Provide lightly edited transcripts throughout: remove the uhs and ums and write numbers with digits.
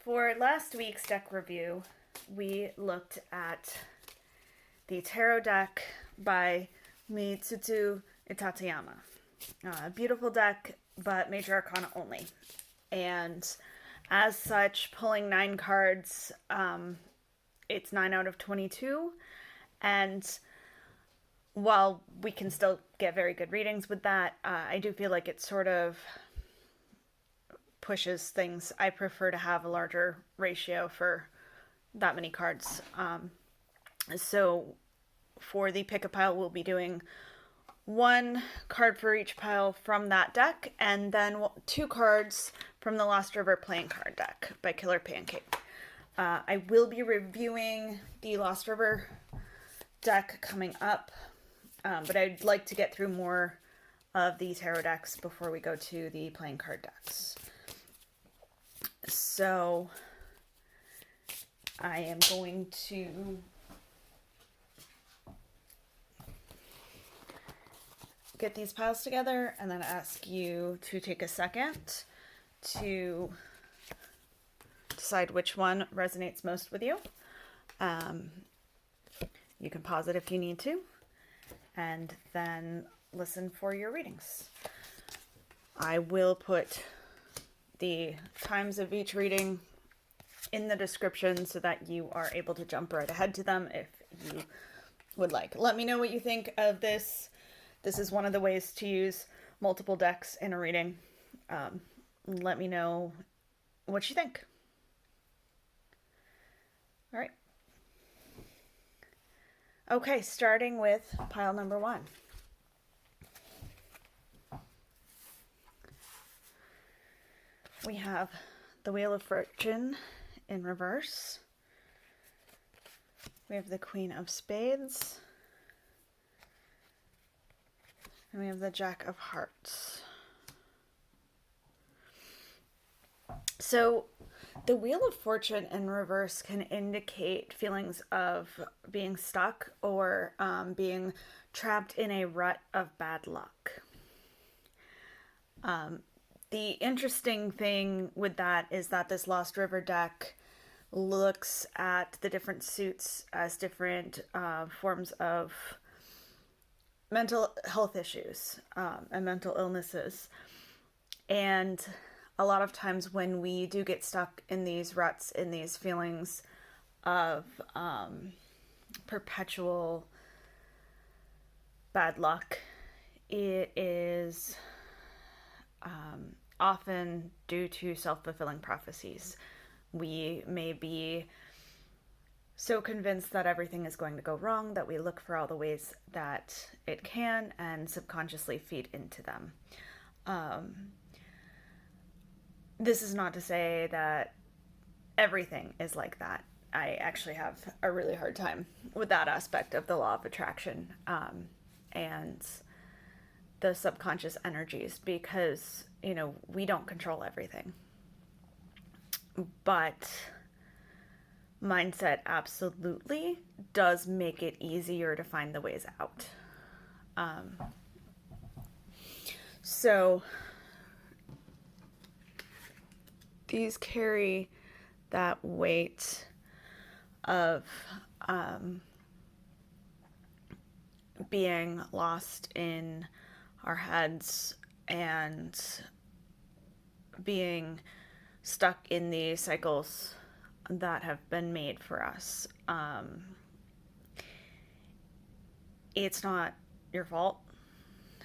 for last week's deck review, we looked at the tarot deck by Misuzu Itateyama. A beautiful deck, but Major Arcana only. And as such, pulling 9 cards, it's 9 out of 22. And while we can still get very good readings with that, I do feel like it sort of pushes things. I prefer to have a larger ratio for that many cards. So for the pick a pile, we'll be doing 1 card for each pile from that deck, and then 2 cards from the Lost River playing card deck by Ki11erpancake. I will be reviewing the Lost River deck coming up, but I'd like to get through more of the tarot decks before we go to the playing card decks. So I am going to get these piles together and then ask you to take a second to decide which one resonates most with you. You can pause it if you need to, and then listen for your readings. I will put the times of each reading in the description so that you are able to jump right ahead to them if you would like. Let me know what you think of this. This is one of the ways to use multiple decks in a reading. Let me know what you think. All right. Okay, starting with pile number 1. We have the Wheel of Fortune in reverse. We have the Queen of Spades. And we have the Jack of Hearts. So the Wheel of Fortune in reverse can indicate feelings of being stuck or being trapped in a rut of bad luck. The interesting thing with that is that this Lost River deck looks at the different suits as different forms of mental health issues and mental illnesses. And a lot of times when we do get stuck in these ruts, in these feelings of perpetual bad luck, it is often due to self-fulfilling prophecies. We may be so convinced that everything is going to go wrong that we look for all the ways that it can and subconsciously feed into them. This is not to say that everything is like that. I actually have a really hard time with that aspect of the law of attraction and the subconscious energies because, we don't control everything. But mindset absolutely does make it easier to find the ways out. So these carry that weight of being lost in our heads and being stuck in the cycles that have been made for us. It's not your fault.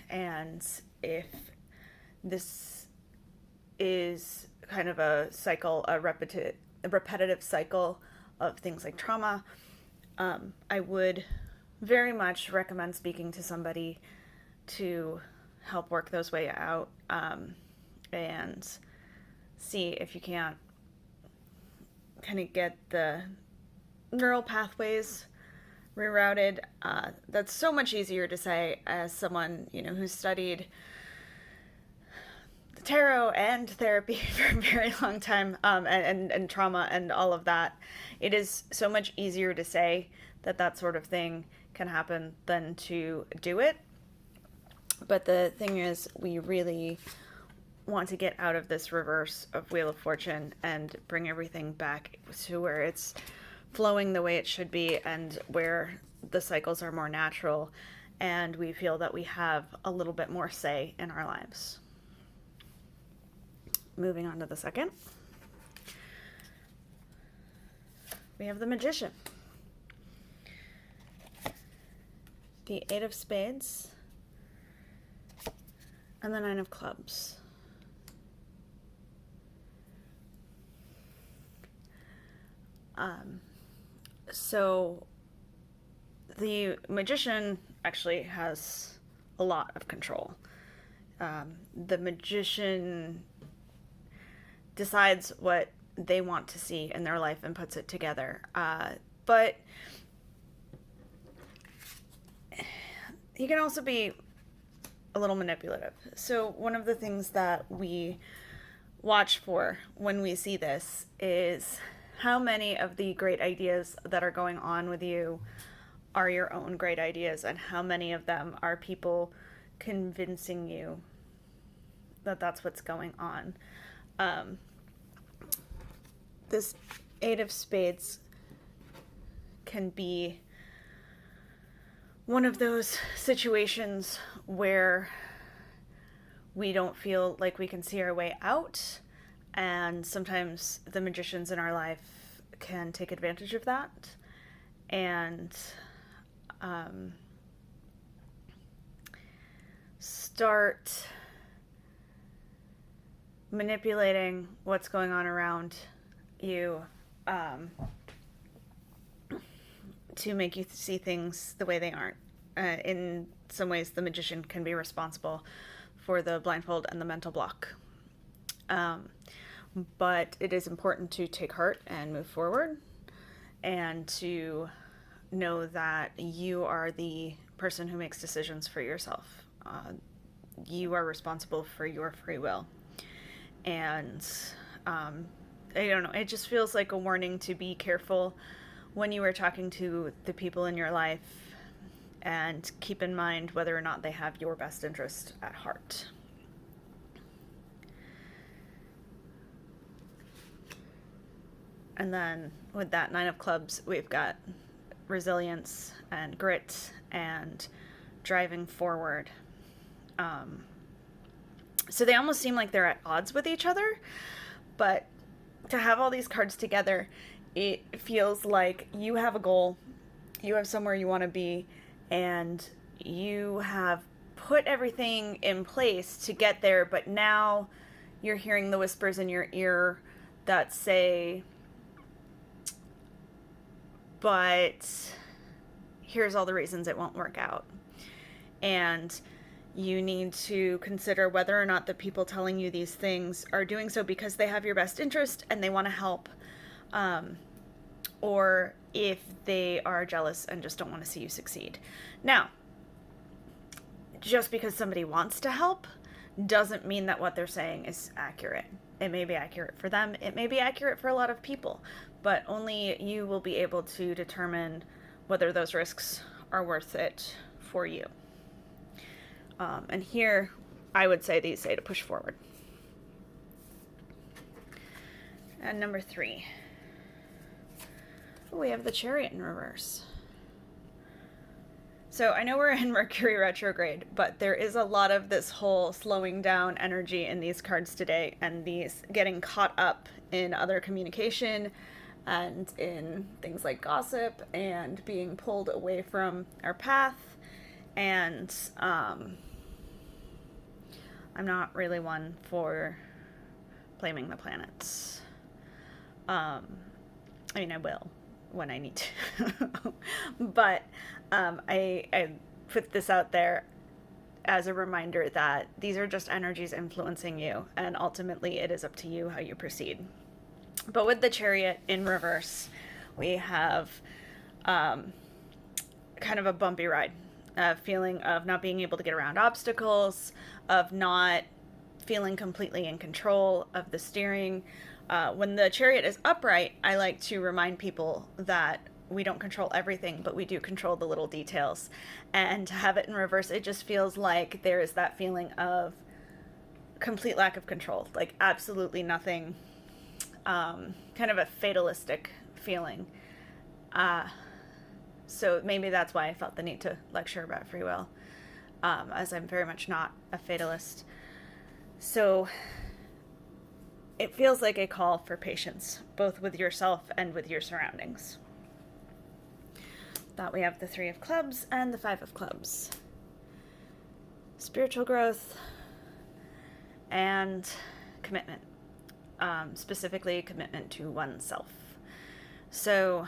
And if this is kind of a cycle, a repetitive cycle of things like trauma, I would very much recommend speaking to somebody to help work those way out and see if you can't kind of get the neural pathways rerouted. That's so much easier to say as someone, who's studied the tarot and therapy for a very long time, and trauma and all of that. It is so much easier to say that sort of thing can happen than to do it. But the thing is, we really want to get out of this reverse of Wheel of Fortune and bring everything back to where it's flowing the way it should be and where the cycles are more natural, and we feel that we have a little bit more say in our lives. Moving on to the second, we have the Magician. The Eight of Spades and the Nine of Clubs. So the Magician actually has a lot of control. The Magician decides what they want to see in their life and puts it together. But he can also be a little manipulative. So one of the things that we watch for when we see this is how many of the great ideas that are going on with you are your own great ideas, and how many of them are people convincing you that that's what's going on. This Eight of Spades can be one of those situations where we don't feel like we can see our way out, and sometimes the magicians in our life can take advantage of that and start manipulating what's going on around you to make you see things the way they aren't. In some ways, the magician can be responsible for the blindfold and the mental block. But it is important to take heart and move forward, and to know that you are the person who makes decisions for yourself. You are responsible for your free will. And I don't know, it just feels like a warning to be careful when you are talking to the people in your life, and keep in mind whether or not they have your best interest at heart. And then with that Nine of Clubs, we've got resilience and grit and driving forward. So they almost seem like they're at odds with each other, but to have all these cards together, it feels like you have a goal, you have somewhere you want to be, and you have put everything in place to get there, but now you're hearing the whispers in your ear that say, but here's all the reasons it won't work out. And you need to consider whether or not the people telling you these things are doing so because they have your best interest and they want to help, or if they are jealous and just don't want to see you succeed. Now, just because somebody wants to help doesn't mean that what they're saying is accurate. It may be accurate for them, it may be accurate for a lot of people, but only you will be able to determine whether those risks are worth it for you. And here, I would say these say to push forward. And number 3, we have the Chariot in reverse. So I know we're in Mercury retrograde, but there is a lot of this whole slowing down energy in these cards today, and these getting caught up in other communication and in things like gossip and being pulled away from our path. And I'm not really one for blaming the planets. I mean, I will when I need to. But I put this out there as a reminder that these are just energies influencing you, and ultimately it is up to you how you proceed. But with the Chariot in reverse, we have kind of a bumpy ride. A feeling of not being able to get around obstacles, of not feeling completely in control of the steering. When the Chariot is upright, I like to remind people that we don't control everything, but we do control the little details. And to have it in reverse, it just feels like there is that feeling of complete lack of control, like absolutely nothing, kind of a fatalistic feeling. So maybe that's why I felt the need to lecture about free will, as I'm very much not a fatalist. So it feels like a call for patience, both with yourself and with your surroundings. Thought we have the 3 of clubs and the 5 of clubs. Spiritual growth and commitment, specifically commitment to oneself. So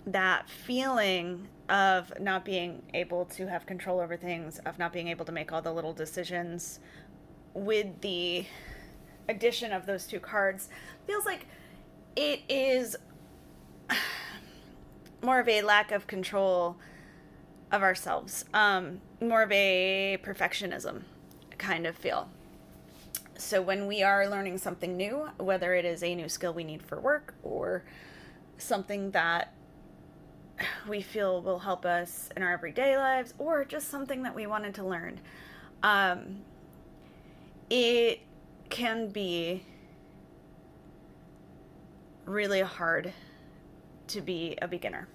that feeling of not being able to have control over things, of not being able to make all the little decisions, with the addition of those 2 cards, feels like it is more of a lack of control of ourselves, more of a perfectionism kind of feel. So when we are learning something new, whether it is a new skill we need for work or something that we feel will help us in our everyday lives, or just something that we wanted to learn, it can be really hard to be a beginner,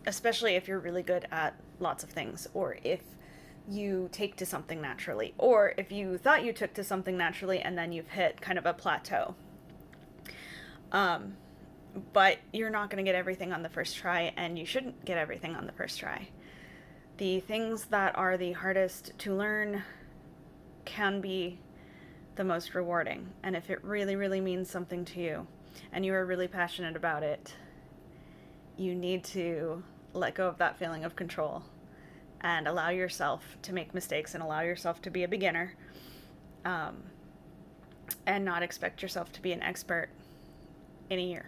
especially if you're really good at lots of things, or if you take to something naturally, or if you thought you took to something naturally and then you've hit kind of a plateau. But you're not going to get everything on the first try, and you shouldn't get everything on the first try. The things that are the hardest to learn can be the most rewarding, and if it really, really means something to you, and you are really passionate about it, you need to let go of that feeling of control and allow yourself to make mistakes and allow yourself to be a beginner, and not expect yourself to be an expert in a year.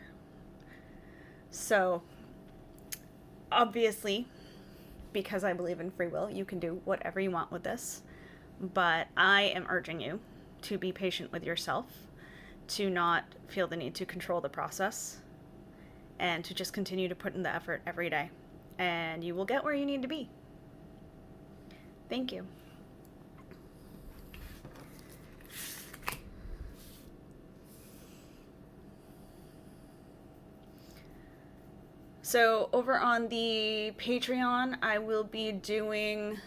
So, obviously, because I believe in free will, you can do whatever you want with this, but I am urging you to be patient with yourself, to not feel the need to control the process, and to just continue to put in the effort every day, and you will get where you need to be. Thank you. So over on the Patreon, I will be doing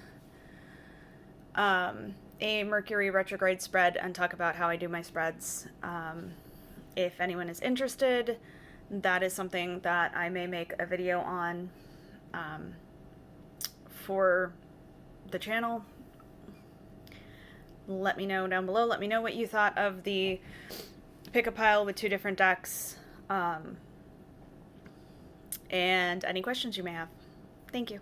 a Mercury retrograde spread and talk about how I do my spreads. If anyone is interested, that is something that I may make a video on for the channel. Let me know down below. Let me know what you thought of the pick a pile with 2 different decks, and any questions you may have. Thank you.